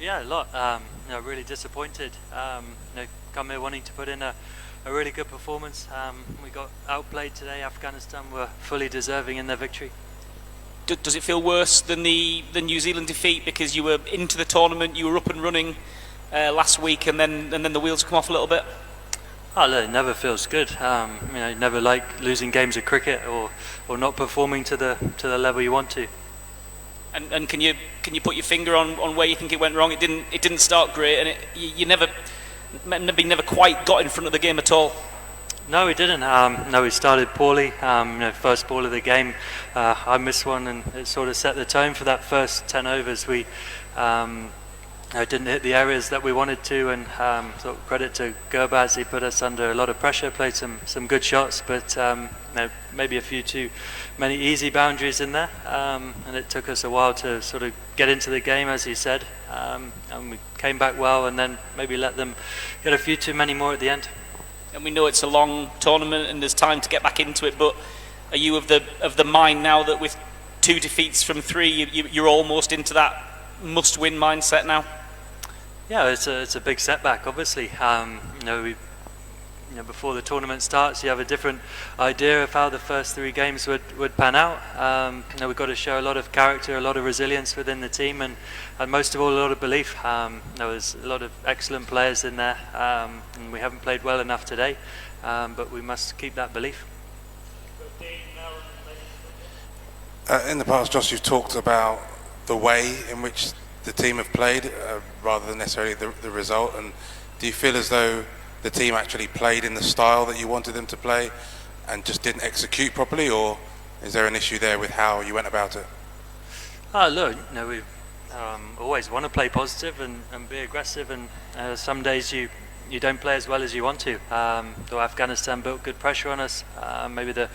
Yeah, a lot. Really disappointed. Come here wanting to put in a really good performance. We got outplayed today. Afghanistan were fully deserving in their victory. Does it feel worse than the New Zealand defeat because you were into the tournament, you were up and running last week, and then the wheels come off a little bit? Oh, look, it never feels good. Never like losing games of cricket or not performing to the level you want to. And can you put your finger on where you think it went wrong? It didn't start great, and you never quite got in front of the game at all. No, we didn't. We started poorly. First ball of the game, I missed one, and it sort of set the tone for that first 10 overs. We didn't hit the areas that we wanted to, and sort of credit to Gurbaz, he put us under a lot of pressure, played some good shots, but maybe a few too many easy boundaries in there, and it took us a while to sort of get into the game, as he said, and we came back well, and then maybe let them get a few too many more at the end. And we know it's a long tournament and there's time to get back into it, but are you of the mind now that with 2 defeats from 3, you're almost into that must-win mindset now? Yeah, it's a big setback. Obviously, before the tournament starts, you have a different idea of how the first 3 games would pan out. We've got to show a lot of character, a lot of resilience within the team, and most of all, a lot of belief. There's a lot of excellent players in there, and we haven't played well enough today, but we must keep that belief. In the past, Jos, you've talked about the way in which the team have played rather than necessarily the result, and do you feel as though the team actually played in the style that you wanted them to play and just didn't execute properly, or is there an issue there with how you went about it? We always want to play positive and be aggressive, and some days you don't play as well as you want to. Though Afghanistan built good pressure on us, maybe the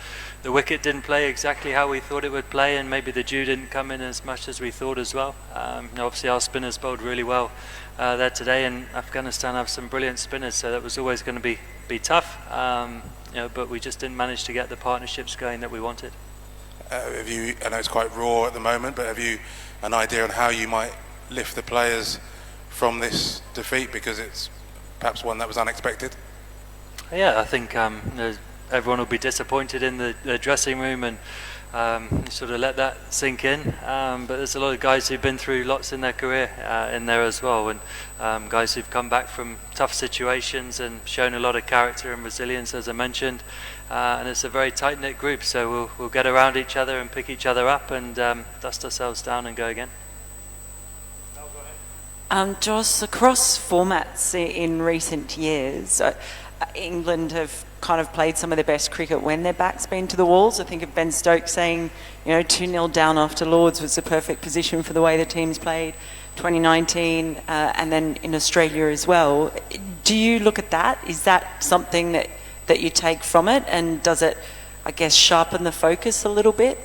wicket didn't play exactly how we thought it would play, and maybe the dew didn't come in as much as we thought as well. Obviously our spinners bowled really well there today, and Afghanistan have some brilliant spinners, so that was always going to be tough. But we just didn't manage to get the partnerships going that we wanted. I know it's quite raw at the moment, but have you an idea on how you might lift the players from this defeat, because it's perhaps one that was unexpected? Yeah, I think everyone will be disappointed in the dressing room, and sort of let that sink in. But there's a lot of guys who've been through lots in their career in there as well, and guys who've come back from tough situations and shown a lot of character and resilience, as I mentioned. And it's a very tight-knit group, so we'll get around each other and pick each other up and dust ourselves down and go again. Jos, across formats in recent years, England have kind of played some of their best cricket when their back's been to the walls. I think of Ben Stokes saying, 2-0 down after Lords was the perfect position for the way the teams played 2019, and then in Australia as well. Do you look at that? Is that something that you take from it, and does it, I guess, sharpen the focus a little bit?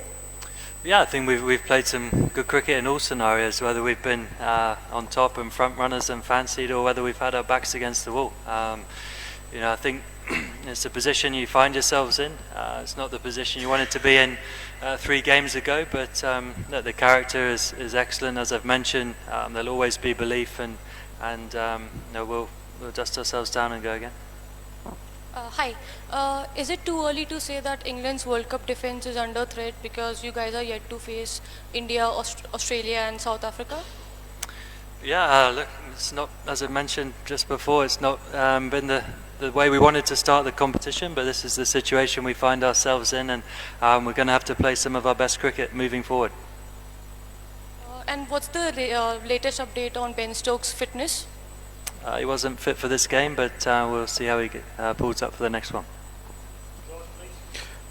Yeah, I think we've played some good cricket in all scenarios, whether we've been on top and front runners and fancied, or whether we've had our backs against the wall. I think it's the position you find yourselves in. It's not the position you wanted to be in 3 games ago, but the character is excellent, as I've mentioned. There'll always be belief, and we'll dust ourselves down and go again. Hi. Is it too early to say that England's World Cup defence is under threat because you guys are yet to face India, Australia and South Africa? Yeah, look, it's not, as I mentioned just before, it's not been the way we wanted to start the competition, but this is the situation we find ourselves in, and we're going to have to play some of our best cricket moving forward. And what's the latest update on Ben Stokes' fitness? He wasn't fit for this game, but we'll see how he pulls up for the next one.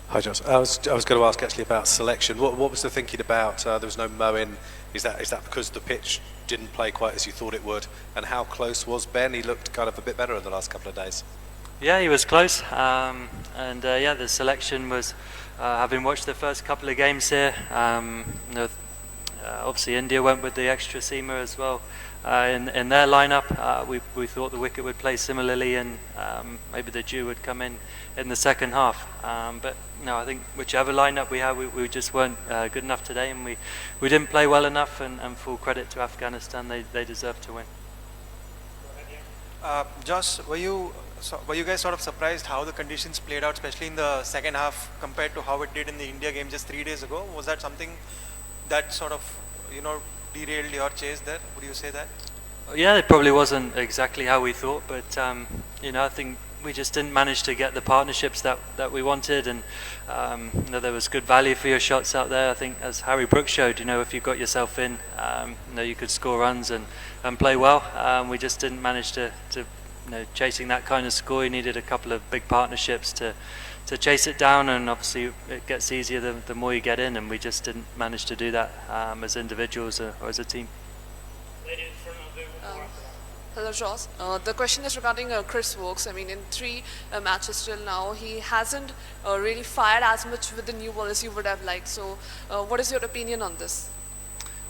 Hi, Jos. I was going to ask actually about selection. What was the thinking about? There was no Moen. Is that because the pitch didn't play quite as you thought it would? And how close was Ben? He looked kind of a bit better in the last couple of days. Yeah, he was close. The selection was, having watched the first couple of games here, obviously India went with the extra seamer as well. In their lineup, we thought the wicket would play similarly, and maybe the dew would come in the second half. But no, I think whichever lineup we had, we just weren't good enough today, and we didn't play well enough. And full credit to Afghanistan, they deserved to win. Jos, were you guys sort of surprised how the conditions played out, especially in the second half, compared to how it did in the India game just 3 days ago? Was that something that sort of, derailed your chase there? Would you say that? Yeah, it probably wasn't exactly how we thought, but I think we just didn't manage to get the partnerships that we wanted, and there was good value for your shots out there. I think, as Harry Brooks showed, if you got yourself in, you could score runs and play well. We just didn't manage to chasing that kind of score. You needed a couple of big partnerships to chase it down, and obviously it gets easier the more you get in, and we just didn't manage to do that as individuals or as a team. Hello, Jos. The question is regarding Chris Wokes. I mean, in 3 matches till now, he hasn't really fired as much with the new ball as you would have liked. So, what is your opinion on this?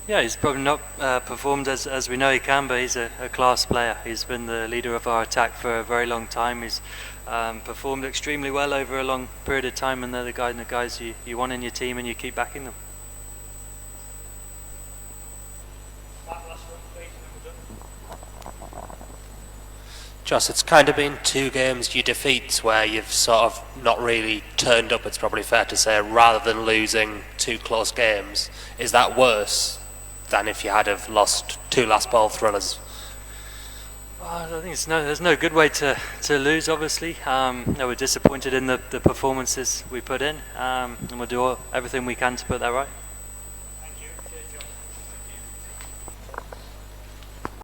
Yeah, he's probably not performed as we know he can, but he's a class player. He's been the leader of our attack for a very long time. He's performed extremely well over a long period of time, and they're the guys you want in your team, and you keep backing them. Jos, it's kind of been 2 games you defeats where you've sort of not really turned up, it's probably fair to say, rather than losing 2 close games. Is that worse than if you had have lost 2 last ball thrillers? Well, I think there's no good way to lose, obviously. We're disappointed in the performances we put in, and we'll do everything we can to put that right.